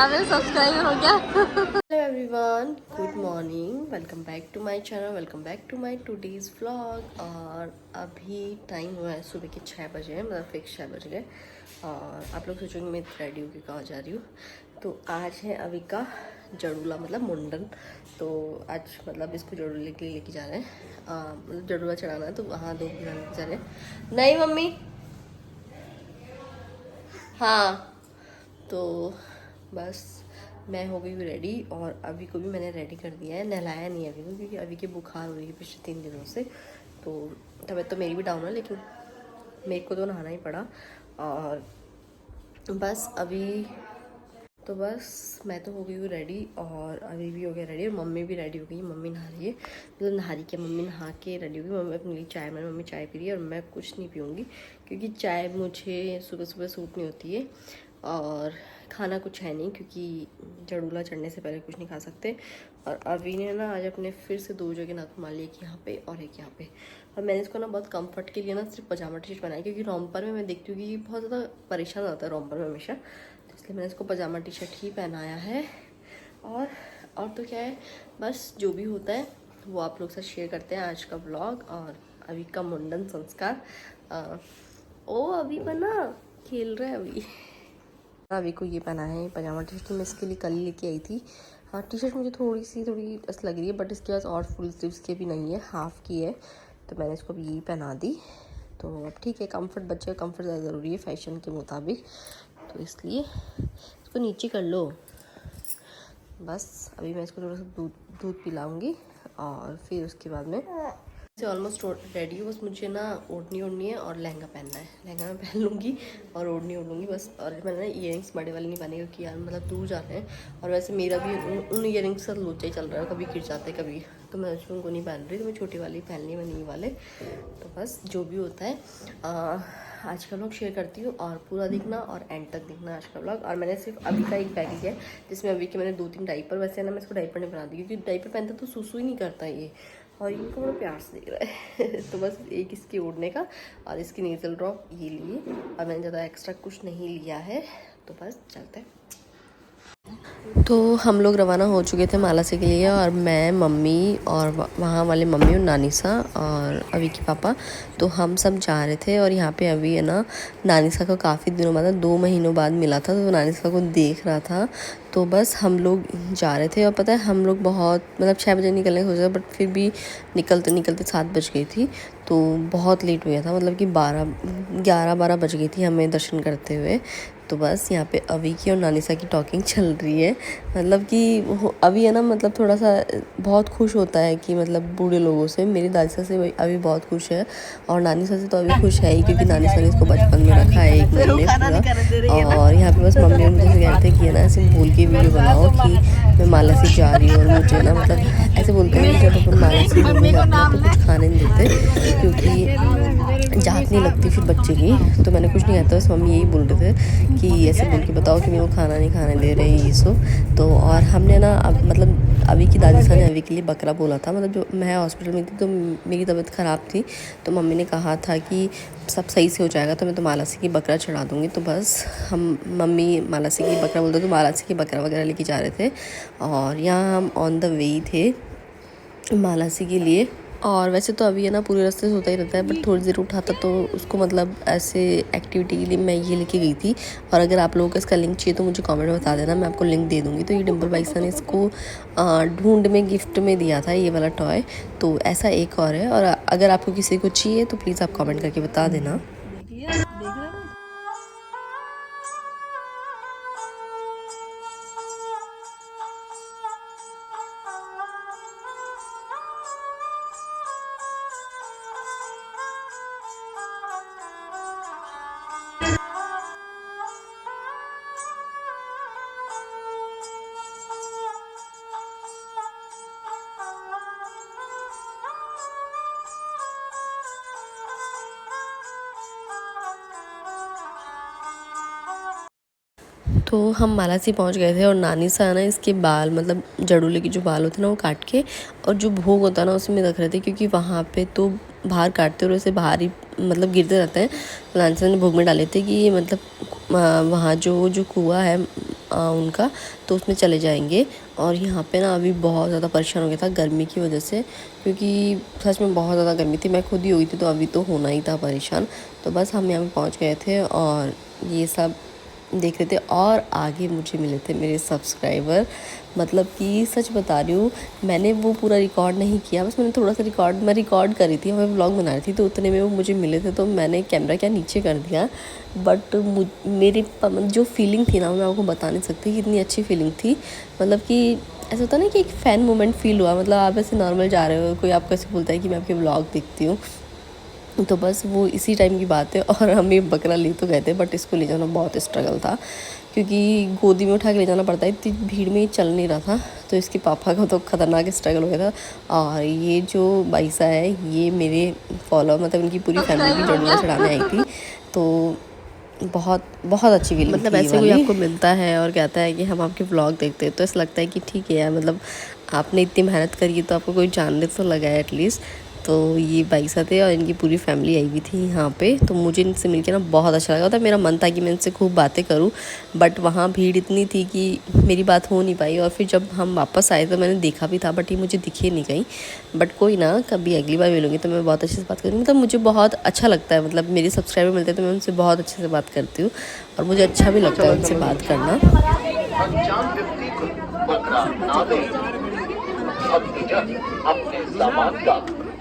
मेरा सब्सक्राइबर हो गया। Hello everyone, good morning, welcome back to my channel, welcome back to my today's vlog. और अभी time हुआ है सुबह के 6 बजे है, मतलब फिक्स 6 बज गए। और आप लोग सोचेंगे मैं रेडी होकर कहाँ जा रही हूँ। तो आज है अभी का जड़ूला, मतलब मुंडन। तो आज मतलब इसको जड़ूले के लिए लेके जा रहे हैं, मतलब जड़ूला चढ़ाना है, तो वहाँ दो लेके जा रहे हैं। नहीं मम्मी, हाँ। तो बस मैं हो गई हूँ रेडी, और अभी को भी मैंने रेडी कर दिया है। नहलाया नहीं है अभी को, क्योंकि अभी की बुखार हो रही है पिछले 3 दिनों से। तो तबीयत तो मेरी भी डाउन है, लेकिन मेरे को तो नहाना ही पड़ा। और बस अभी तो बस मैं तो हो गई हूँ रेडी, और अभी भी हो गया रेडी, और मम्मी भी रेडी हो गई। मम्मी नहा रही है, मतलब नहा रही क्या, मम्मी नहा के रेडी हो गई। मम्मी अपने लिए चाय, मैंने मम्मी चाय पी रही है, और मैं कुछ नहीं पीऊँगी, क्योंकि चाय मुझे सुबह सुबह सूट नहीं होती है। और खाना कुछ है नहीं, क्योंकि जड़ूला चढ़ने से पहले कुछ नहीं खा सकते। और अभी ने ना आज अपने फिर से 2 जगह नाक मार लिया, एक यहाँ पे और एक यहाँ पे। और मैंने इसको ना बहुत कंफर्ट के लिए ना सिर्फ पजामा टी शर्ट बनाई, क्योंकि रोम्पर में मैं देखती हूँ कि बहुत ज़्यादा परेशान होता है रोम्पर में हमेशा, तो इसलिए मैंने इसको पजामा टी शर्ट ही पहनाया है। और तो क्या है, बस जो भी होता है वो आप लोग से शेयर करते हैं आज का ब्लॉग। और अभी का मुंडन संस्कार। ओ अभी बना खेल रहा है अभी को ये पहना है पजामा टी शर्ट। मैं इसके लिए कल ही लेके आई थी। हाँ, टी शर्ट मुझे थोड़ी ऐसी लग रही है, बट इसके पास और फुल स्लीव्स के भी नहीं है, हाफ की है, तो मैंने इसको अभी यही पहना दी। तो अब ठीक है, कंफर्ट, बच्चे का कंफर्ट ज़्यादा ज़रूरी है फैशन के मुताबिक, तो इसलिए इसको नीचे कर लो। बस अभी मैं इसको थोड़ा सा दूध पिलाऊंगी, और फिर उसके बाद में ऑलमोस्ट रेडी हूँ। बस मुझे ना ओढ़नी है और लहंगा पहनना है। लहंगा मैं पहन लूँगी और ओढ़नी ओढ़ लूँगी बस। और मैंने ना ईयरिंग्स बड़े वाले नहीं पहने, क्योंकि यार मतलब दूर जा रहे हैं, और वैसे मेरा भी उन ईयरिंग्स का लोचा ही चल रहा है, कभी गिर जाते कभी, तो मैं उनको नहीं पहन रही। तो मैं छोटी वाली पहन ली, मैंने ये वाले। तो बस जो भी होता है आज का व्लॉग शेयर करती हूँ, और पूरा देखना और एंड तक देखना आज का व्लॉग। और मैंने सिर्फ अभी का एक बैग लिया है, जिसमें अभी के मैंने 2-3 डाइपर, वैसे ना मैं इसको डाइपर नहीं बना दी, क्योंकि डाइपर पहनता तो सुसु ही नहीं करता ये, और इनको बड़ा प्यार से देख रहा है। तो बस एक इसके ओढ़ने का और इसकी नेज़ल ड्रॉप ये लिए, और मैंने ज़्यादा एक्स्ट्रा कुछ नहीं लिया है। तो बस चलते हैं। तो हम लोग रवाना हो चुके थे मालासी के लिए, और मैं, मम्मी, और वहाँ वाले मम्मी और नानीसा और अभी के पापा, तो हम सब जा रहे थे। और यहाँ पे अभी है ना, नानीसा को काफ़ी दिनों बाद, 2 महीनों बाद मिला था, तो नानीसा को देख रहा था। तो बस हम लोग जा रहे थे, और पता है हम लोग बहुत मतलब 6 बजे निकलने का सोचा, बट फिर भी निकलते निकलते 7 बज गई थी, तो बहुत लेट हो गया था, मतलब कि 11-12 बज गई थी हमें दर्शन करते हुए। तो बस यहाँ पे अभी की और नानीसा की टॉकिंग चल रही है, मतलब कि अभी है ना, मतलब थोड़ा सा बहुत खुश होता है कि मतलब बूढ़े लोगों से। मेरी दादीसा से अभी बहुत खुश है, और नानीसा से तो अभी खुश है ही, क्योंकि नानीसा ने इसको बचपन में रखा है 1 महीने पूरा। और यहाँ पे बस मम्मी और मुझे कहते हैं कि ना ऐसे बोल के वीडियो बनाओ कि मैं मालासी जा रही हूँ, और मुझे ना मतलब ऐसे बोलते हैं कि जब अपन मालासी घूमने जाते हैं तो कुछ खाने नहीं देते, क्योंकि जात नहीं लगती फिर बच्चे की। तो मैंने कुछ नहीं कहता, बस मम्मी यही बोल रहे थे कि ऐसे बोल के बताओ कि मेरे को खाना नहीं खाने दे रहे ये सो। तो और हमने ना मतलब अभी की दादी ने अभी के लिए बकरा बोला था, मतलब जो मैं हॉस्पिटल में थी तो मेरी तबीयत ख़राब थी, तो मम्मी ने कहा था कि सब सही से हो जाएगा तो मैं तो मालासी की बकरा चढ़ा दूँगी। तो बस हम मम्मी मालासी की बकरा बोलते तो मालासी की बकरा वगैरह लेके जा रहे थे, और यहाँ हम ऑन द वे थे मालासी के लिए। और वैसे तो अभी है ना पूरे रास्ते से होता ही रहता है, बट थोड़ी देर उठाता तो उसको मतलब ऐसे एक्टिविटी के लिए मैं ये लेके गई थी। और अगर आप लोगों को इसका लिंक चाहिए तो मुझे कमेंट में बता देना, मैं आपको लिंक दे दूँगी। तो ये डिम्पल बाइसा ने इसको ढूंढ में गिफ्ट में दिया था ये वाला टॉय, तो ऐसा एक और है। और अगर आपको किसी को चाहिए तो प्लीज़ आप कॉमेंट करके बता देना। तो हम मालासी पहुंच गए थे, और नानी सा ना इसके बाल, मतलब जड़ूले के जो बाल होते हैं ना वो काट के, और जो भोग होता है ना उसमें रख रहे थे, क्योंकि वहाँ पे तो बाहर काटते और वैसे बाहर ही मतलब गिरते रहते हैं। नानी सा ने भोग में डाले थे कि मतलब वहाँ जो कुआं है उनका, तो उसमें चले जाएंगे। और यहाँ पे ना अभी बहुत ज़्यादा परेशान हो गया था गर्मी की वजह से, क्योंकि सच में बहुत ज़्यादा गर्मी थी, मैं खुद ही हुई थी, तो अभी तो होना ही था परेशान। तो बस हम यहाँ पे पहुँच गए थे और ये सब देख रहे थे। और आगे मुझे मिले थे मेरे सब्सक्राइबर, मतलब कि सच बता रही हूँ, मैंने वो पूरा रिकॉर्ड नहीं किया, बस मैंने थोड़ा सा रिकॉर्ड करी थी, मैं व्लॉग बना रही थी, तो उतने में वो मुझे मिले थे, तो मैंने कैमरा क्या नीचे कर दिया। बट मेरी जो फीलिंग थी ना, मैं आपको बता नहीं सकती, कितनी अच्छी फीलिंग थी। मतलब कि ऐसा होता है ना कि एक फ़ैन मोमेंट फ़ील हुआ। मतलब आप ऐसे नॉर्मल जा रहे हो, कोई आपको ऐसे बोलता है कि मैं आपके व्लॉग देखती हूँ, तो बस वो इसी टाइम की बात है। और हम ये बकरा ले तो गए थे, बट इसको ले जाना बहुत स्ट्रगल था, क्योंकि गोदी में उठा के ले जाना पड़ता है, इतनी भीड़ में ही चल नहीं रहा था। तो इसके पापा का तो ख़तरनाक स्ट्रगल हो गया था। और ये जो बाईसा है, ये मेरे फॉलोअर, मतलब इनकी पूरी फैमिली की जड़ूला चढ़ाने आई थी। तो बहुत बहुत अच्छी फीलिंग, मतलब ऐसे कोई आपको मिलता है और कहता है कि हम आपके व्लॉग देखते हैं, तो ऐसा लगता है कि ठीक है यार, मतलब आपने इतनी मेहनत करी है, तो आपको कोई जानने तो लगा है एटलीस्ट। तो ये बाईसा थे और इनकी पूरी फैमिली आई हुई थी यहाँ पे। तो मुझे इनसे मिलके ना बहुत अच्छा लगा था। मेरा मन था कि मैं इनसे खूब बातें करूँ, बट वहाँ भीड़ इतनी थी कि मेरी बात हो नहीं पाई। और फिर जब हम वापस आए तो मैंने देखा भी था, बट ये मुझे दिखे नहीं कहीं। बट कोई ना, कभी अगली बार मिलूँगी तो मैं बहुत अच्छे से बात करूँगी। मतलब मुझे बहुत अच्छा लगता है, मतलब मेरे सब्सक्राइबर मिलते हैं तो मैं उनसे बहुत अच्छे से बात करती हूँ, और मुझे अच्छा भी लगता है उनसे बात करना। अपने सामान का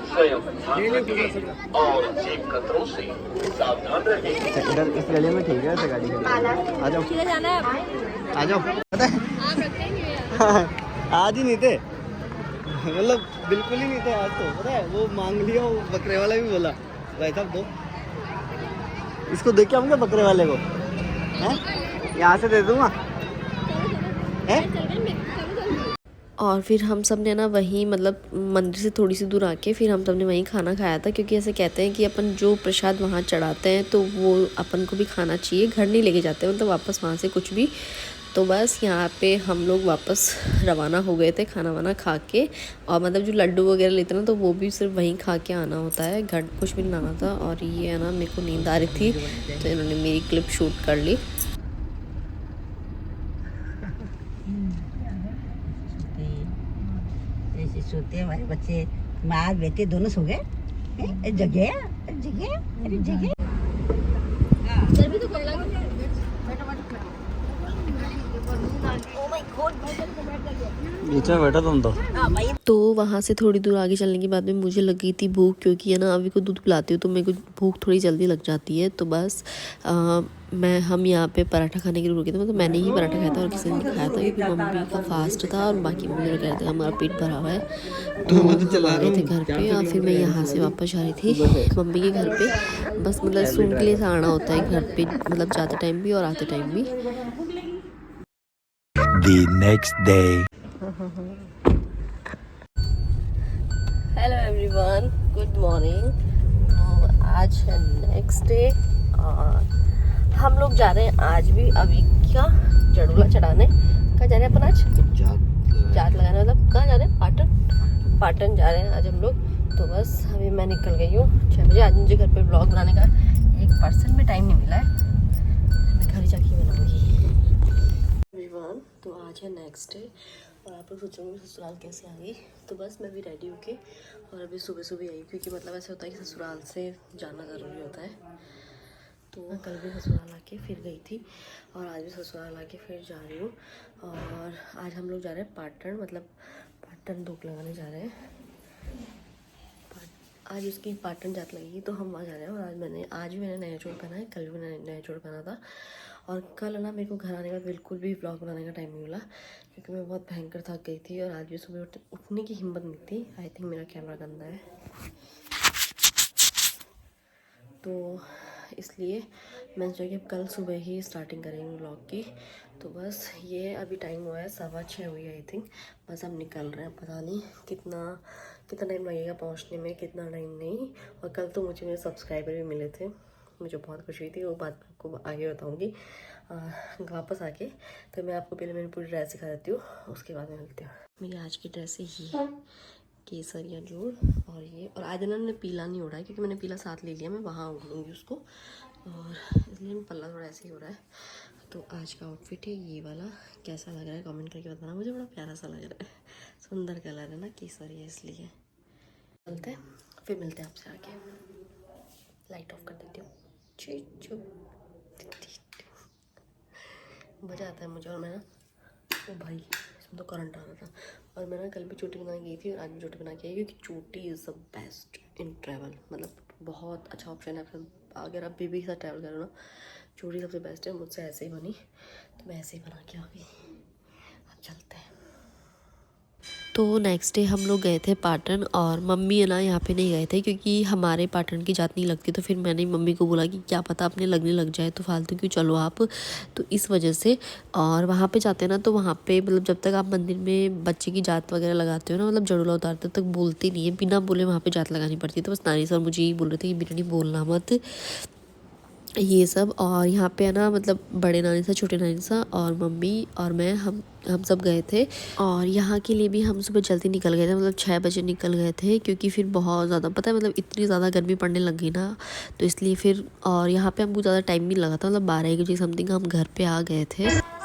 स्वयं ध्यान रखें और जेब कतरों से सावधान रहें। इधर इस गली में ठीक है, ऐसे गाड़ी आ जाओ, आ जाओ। पता है आज ही नहीं थे, मतलब बिल्कुल ही नहीं थे आज तो। पता है वो मांग लिया, वो बकरे वाला भी बोला भाई साहब दो, इसको देख के आऊंगा बकरे वाले को, हैं यहाँ से दे दूंगा, हैं। और फिर हम सब ने ना वहीं, मतलब मंदिर से थोड़ी सी दूर आके फिर हम सब ने वहीं खाना खाया था, क्योंकि ऐसे कहते हैं कि अपन जो प्रसाद वहाँ चढ़ाते हैं तो वो अपन को भी खाना चाहिए, घर नहीं लेके जाते, मतलब वापस वहाँ से कुछ भी। तो बस यहाँ पे हम लोग वापस रवाना हो गए थे खाना वाना खा के। और मतलब जो लड्डू वगैरह लेते ना, तो वो भी सिर्फ वहीं खा के आना होता है, घर कुछ भी नहीं लाना था। और ये है ना, मेरे को नींद आ रही थी, तो इन्होंने मेरी क्लिप शूट कर ली। ऐसे सोते हैं हमारे बच्चे, माँ बेटे दोनों सो गए। जगह जगह अरे जगह बीच में बैठा तुम तो वहाँ से थोड़ी दूर आगे चलने के बाद में मुझे लग गई थी भूख, क्योंकि है ना अभी को दूध पिलाती हूँ तो मेरे को भूख थोड़ी जल्दी लग जाती है। तो बस हम यहाँ पे पराठा खाने के लिए रुके थे, मतलब मैंने ही पराठा खाया था और किसी ने नहीं खाया था, क्योंकि मम्मी का फास्ट था और बाकी मम्मी लोग कह रहे थे हमारा पेट भरा हुआ है। तो हम आ गए थे घर पे, और फिर मैं यहाँ से वापस जा रही थी मम्मी के घर पे। बस मतलब सूट के लिए से आना होता है घर पे, मतलब जाते टाइम भी और आते टाइम भी। The next day. Hello everyone, good morning. तो आज है नेक्स्ट डे और हम लोग जा रहे हैं आज भी अभी क्या जड़ूला चढ़ाने। कहाँ जा रहे हैं अपन आज? जात लगाने, मतलब कहाँ जा रहे हैं? पाटन जा रहे हैं आज हम लोग। तो बस अभी मैं निकल गई हूँ 6 बजे। आज मुझे घर पे ब्लॉग बनाने का 1% भी टाइम नहीं मिला है, मैं घर जाके बनाऊँगी। एवरीवन, तो आज है नेक्स्ट डे और आप लोग सोचोगे ससुराल कैसे आ गई। तो बस मैं भी रेडी होके और अभी सुबह सुबह आई, क्योंकि मतलब ऐसा होता है कि ससुराल से जाना ज़रूरी होता है। तो मैं कल भी ससुराल आके फिर गई थी और आज भी ससुराल आके फिर जा रही हूँ। और आज हम लोग जा रहे हैं पाटन, मतलब पाटन धूप लगाने जा रहे हैं। आज उसकी पाटन जात लगेगी तो हम वहाँ जा रहे हैं। और आज भी मैंने नया जोड़ पहना है, कल भी मैंने नया जोड़ पहना था। और कल ना मेरे को घर आने के बाद बिल्कुल भी व्लॉग बनाने का टाइम नहीं मिला, क्योंकि मैं बहुत भयंकर थक गई थी और आज भी सुबह उठने की हिम्मत नहीं थी। आई थिंक मेरा कैमरा गंदा है, तो इसलिए मैंने सोचा कि अब कल सुबह ही स्टार्टिंग करेंगे व्लॉग की। तो बस ये अभी टाइम हुआ है 6:15 हुई आई थिंक। बस हम निकल रहे हैं, पता नहीं कितना टाइम लगेगा पहुंचने में, कितना टाइम नहीं। और कल तो मुझे मेरे सब्सक्राइबर भी मिले थे, मुझे बहुत खुशी हुई थी, वो बात मैं आपको आगे बताऊँगी वापस आके। तो मैं आपको पहले मेरी पूरी ड्रेस दिखा देती हूँ, उसके बाद में मिलती हूँ। मेरी आज की ड्रेस ही केसरिया जोड़ और ये। और आज ना मैंने पीला नहीं ओढ़ा है, क्योंकि मैंने पीला साथ ले लिया, मैं वहाँ ओढ़ लूँगी उसको, और इसलिए पल्ला थोड़ा ऐसे ही हो रहा है। तो आज का आउटफिट है ये वाला, कैसा लग रहा है कमेंट करके बताना मुझे। बड़ा प्यारा सा लग रहा है, सुंदर कलर है ना, केसरी है इसलिए। चलते हैं फिर मिलते हैं आपसे आगे। लाइट ऑफ कर देती हूँ। मज़ा आता है मुझे। और मैं ना ओ भाई इसमें तो करंट आ रहा था। और मैं ना कल भी चोटी बनाने गई थी और आज भी चोटी बना के आई, क्योंकि चोटी is the best in travel. मतलब बहुत अच्छा ऑप्शन है अगर आप बेबी के साथ ट्रैवल करो ना, चोटी सबसे बेस्ट है। मुझसे ऐसे ही बनी तो मैं ऐसे ही बना के आ गई। अब चलते हैं। तो नेक्स्ट डे हम लोग गए थे पाटन, और मम्मी है ना यहाँ पे नहीं गए थे क्योंकि हमारे पाटन की जात नहीं लगती। तो फिर मैंने मम्मी को बोला कि क्या पता अपने लगने लग जाए तो फालतू क्यों चलो आप, तो इस वजह से। और वहाँ पे जाते हैं ना तो वहाँ पे मतलब जब तक आप मंदिर में बच्चे की जात वगैरह लगाते हो ना, मतलब जड़ूला उतारते तब तक बोलते नहीं है, बिना बोले वहाँ पर जात लगानी पड़ती है। तो बस नानी सर मुझे यही बोल रहे थे कि बिना नहीं बोलना मत ये सब। और यहाँ पे है ना मतलब बड़े नानी सा, छोटे नानी सा और मम्मी और मैं हम सब गए थे। और यहाँ के लिए भी हम सुबह जल्दी निकल गए थे, मतलब 6 बजे निकल गए थे, क्योंकि फिर बहुत ज़्यादा पता है मतलब इतनी ज़्यादा गर्मी पड़ने लग गई ना, तो इसलिए फिर। और यहाँ पे हमको ज़्यादा टाइम नहीं लगा था, मतलब 12 बजे समथिंग हम घर पे आ गए थे।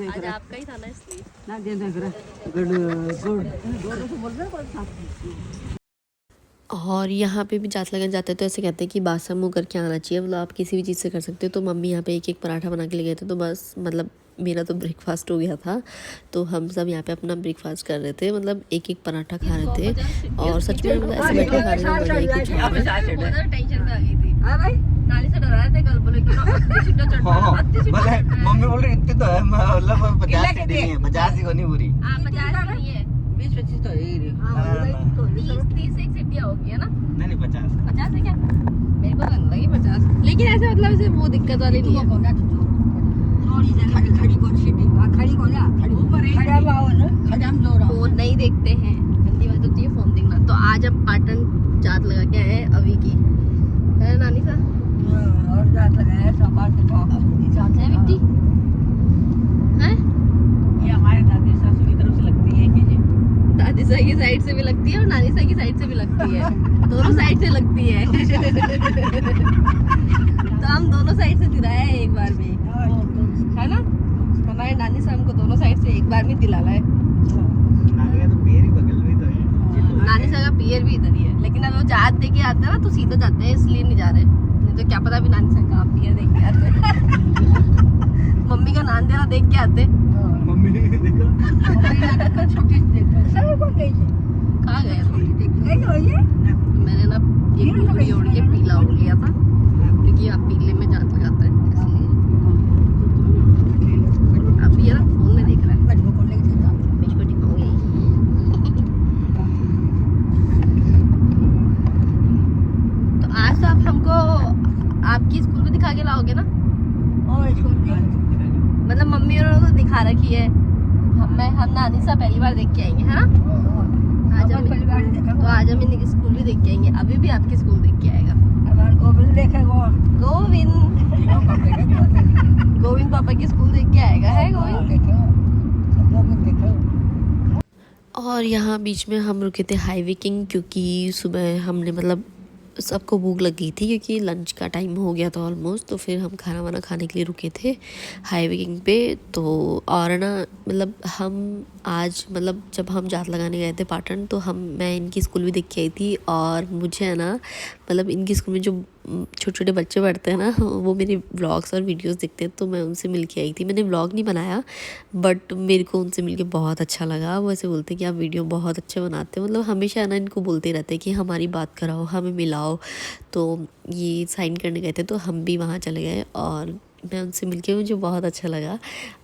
आज आपका ही था ना इसलिए। और यहाँ पे भी जात लगाने जाते हैं तो ऐसे कहते हैं कि बासा मुँह करके आना चाहिए, मतलब आप किसी भी चीज़ से कर सकते हो। तो मम्मी यहाँ पे एक पराठा बना के ले गए थे, तो बस मतलब मेरा तो ब्रेकफास्ट हो गया था। तो हम सब यहाँ पे अपना ब्रेकफास्ट कर रहे थे, मतलब एक पराठा खा रहे थे। और सच में मतलब ऐसे बैठे खा रहे थे, मजा ही कुछ और है। टेंशन में आ गई थी। हां भाई नाली से डरा रहे थे कल, बोले कि मम्मी बोल रही इतनी तो है, मतलब 50 ही नहीं है, 50 ही होनी पूरी। हां 50 नहीं है, 20-25 तो है ही। 30 एक सीटियां होगी है ना? नहीं 50 है क्या? मेरे को तो नहीं लगी 50, लेकिन ऐसे मतलब ऐसे वो दिक्कत वाली नहीं है। फोन नहीं देखते हैं, गंदी बात होती है फोन देखना। तो आज हम पाटन जात लगा के आए हैं अभी की, है नानी सा? और जात लगाया सोमवार से जात है मिट्टी है, ये हमारे दादी सासू की तरफ से लगती है कि जी दादी सा की साइड से भी लगती है और नानी सा की साइड से भी लगती है, दोनों साइड से लगती है। तो हम दोनों साइड से दिलाया है एक बार भी, है ना? हमारे नानी साहब को दोनों साइड से एक बार में दिलाना है। नानी का तो पैर ही बगल में तो है, नानी साहब का पियर भी इधर ही है, लेकिन अब वो जात दे के आते हैं ना तो सीधे जाते हैं, इसलिए नहीं जा रहे, नहीं तो क्या पता भी नानी साहब का पियर देख के आते। मम्मी का नान देना देख के आते। मम्मी ने देखा छोटी सब कौन गई थी? कहाँ गए? गई हो ये मैंने ना एक लुगड़ी ओढ़ के पीला ओढ़ लिया था, क्योंकि आप पीले में जात लगाते हैं इसलिए। अब ये ना फोन में देख रहा है, बचपन को लेके चलता बीच में दिखाऊंगी। तो आज तो आप हमको आपकी स्कूल में दिखा के लाओगे ना? और इसको मतलब मम्मी और तो दिखा रखी है, हम नानी सा पहली बार देख के आएंगे, है ना? आज हम तो आज हम इनके स्कूल भी देख के आएंगे। अभी भी आपके स्कूल देख के आएगा। गोविंद गोविंद पापा की स्कूल देख के आएगा। है गोविंद। और यहाँ बीच में हम रुके थे हाईवे किंग, क्योंकि सुबह हमने मतलब सबको भूख लग गई थी क्योंकि लंच का टाइम हो गया था ऑलमोस्ट। तो फिर हम खाना वाना खाने के लिए रुके थे हाईवे किंग पे। तो और ना मतलब हम आज मतलब जब हम जात लगाने गए थे पाटन, तो मैं इनकी स्कूल भी देख के आई थी। और मुझे है ना मतलब इनकी स्कूल में जो छोटे छोटे बच्चे पढ़ते हैं ना, वो मेरे व्लॉग्स और वीडियोस देखते हैं, तो मैं उनसे मिल के आई थी। मैंने व्लॉग नहीं बनाया, बट मेरे को उनसे मिल के बहुत अच्छा लगा। वो ऐसे बोलते हैं कि आप वीडियो बहुत अच्छे बनाते हो, मतलब हमेशा ना इनको बोलते रहते हैं कि हमारी बात कराओ, हमें मिलाओ। तो ये साइन करने गए थे, तो हम भी वहाँ चले गए और मैं उनसे मिलके मुझे बहुत अच्छा लगा।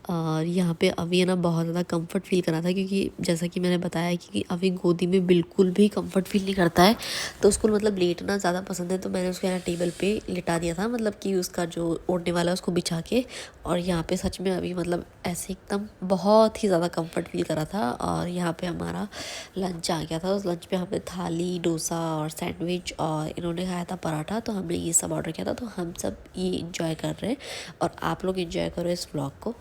और यहाँ पे अभी है ना बहुत ज़्यादा कंफर्ट फील करा था, क्योंकि जैसा कि मैंने बताया कि अभी गोदी में बिल्कुल भी कंफर्ट फील नहीं करता है। तो उसको मतलब लेटना ज़्यादा पसंद है, तो मैंने उसको यहाँ टेबल पे लिटा दिया था, मतलब कि उसका जो ओढ़ने वाला है उसको बिछा के। और यहाँ पे सच में अभी मतलब ऐसे एकदम बहुत ही ज़्यादा कंफर्ट फील करा था। और यहाँ पे हमारा लंच आ गया था। उस लंच पे हमने थाली, डोसा और सैंडविच, और इन्होंने खाया था पराठा। तो हमने ये सब ऑर्डर किया था। तो हम सब ये इंजॉय कर रहे हैं और आप लोग इंजॉय करो इस व्लॉग को।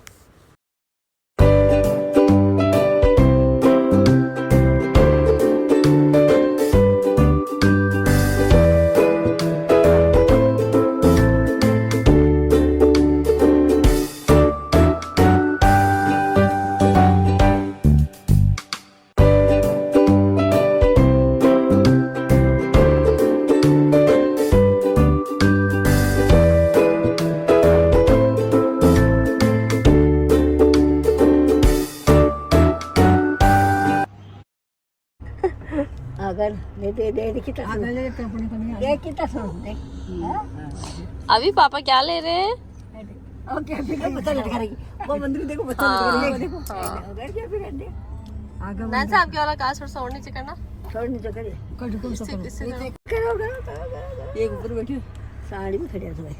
अगर दे कितना अभी पापा क्या ले रहे हैं? ओके फिर बता लटका रही वो मंदिर देखो बता लटका रही देखो अगर क्या फिर दे आगे नान साहब के वाला काश और और नीचे करना। छोड़ नीचे करिए इससे करो एक ऊपर बैठियो साड़ी में खड़े हो भाई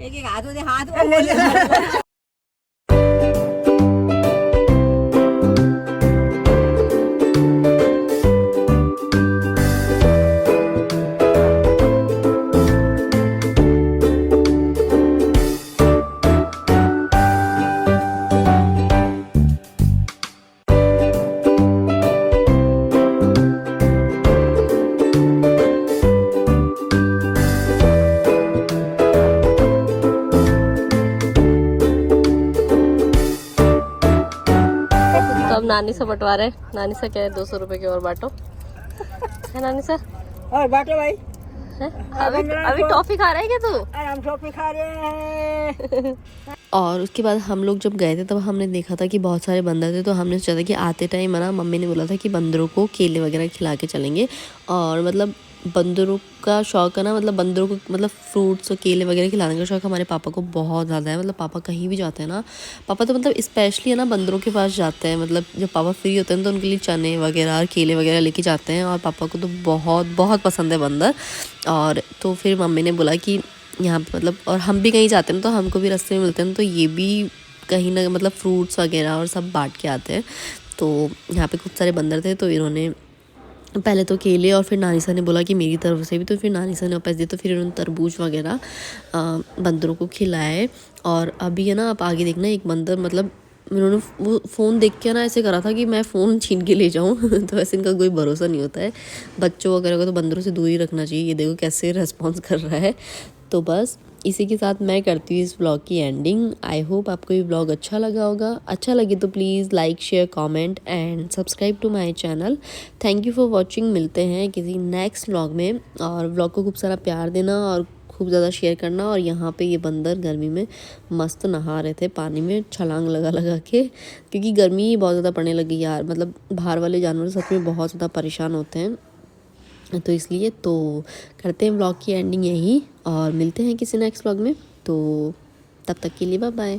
एक हाथ में हाथ नानी से बंटवा रहे। नानी से क्या है 200 रुपए के और बांटो। है नानी से और बांटो भाई। अभी टॉफी खा रहा है क्या तू? हम टॉफी खा रहे हैं। और उसके बाद हम लोग जब गए थे तब हमने देखा था कि बहुत सारे बंदर थे। तो हमने सोचा था कि आते टाइम है ना, मम्मी ने बोला था कि बंदरों को केले वगैरह खिला के चलेंगे। और मतलब बंदरों का शौक है ना, मतलब बंदरों को मतलब फ्रूट्स और केले वगैरह खिलाने का शौक हमारे पापा को बहुत ज़्यादा है। मतलब पापा कहीं भी जाते हैं ना, पापा तो मतलब स्पेशली है ना बंदरों के पास जाते हैं। मतलब जब पापा फ्री होते हैं तो उनके लिए चने वगैरह और केले वगैरह लेके जाते हैं। और पापा को तो बहुत बहुत पसंद है बंदर। और तो फिर मम्मी ने बोला कि यहाँ पे मतलब, और हम भी कहीं जाते हैं तो हमको भी रास्ते में मिलते हैं, तो ये भी कहीं ना मतलब फ्रूट्स वगैरह और सब बांट के आते हैं। तो यहाँ पे खूब सारे बंदर थे, तो इन्होंने पहले तो केले, और फिर नानी सर ने बोला कि मेरी तरफ से भी, तो फिर नानी सर ने वापस दिए। तो फिर उन्होंने तरबूज वगैरह बंदरों को खिलाए। और अभी है ना आप आगे देखना, एक बंदर मतलब उन्होंने वो फ़ोन देख के ना ऐसे करा था कि मैं फ़ोन छीन के ले जाऊँ। तो वैसे इनका कोई भरोसा नहीं होता है। बच्चों वगैरह को तो बंदरों से दूर ही रखना चाहिए। ये देखो कैसे रिस्पॉन्स कर रहा है। तो बस इसी के साथ मैं करती हूँ इस व्लॉग की एंडिंग। आई होप आपको ये व्लॉग अच्छा लगा होगा। अच्छा लगे तो please like, share, comment and subscribe to my channel. Thank you for watching. मिलते हैं किसी नेक्स्ट व्लॉग में। और व्लॉग को खूब सारा प्यार देना और खूब ज़्यादा शेयर करना। और यहाँ पे ये बंदर गर्मी में मस्त नहा रहे थे पानी में, छलांग लगा लगा के, क्योंकि गर्मी बहुत ज़्यादा पड़ने लगी यार। मतलब बाहर वाले जानवर सच में बहुत ज़्यादा परेशान होते हैं, तो इसलिए तो करते हैं व्लॉग की एंडिंग यही। और मिलते हैं किसी नेक्स्ट व्लॉग में। तो तब तक के लिए बाय बाय।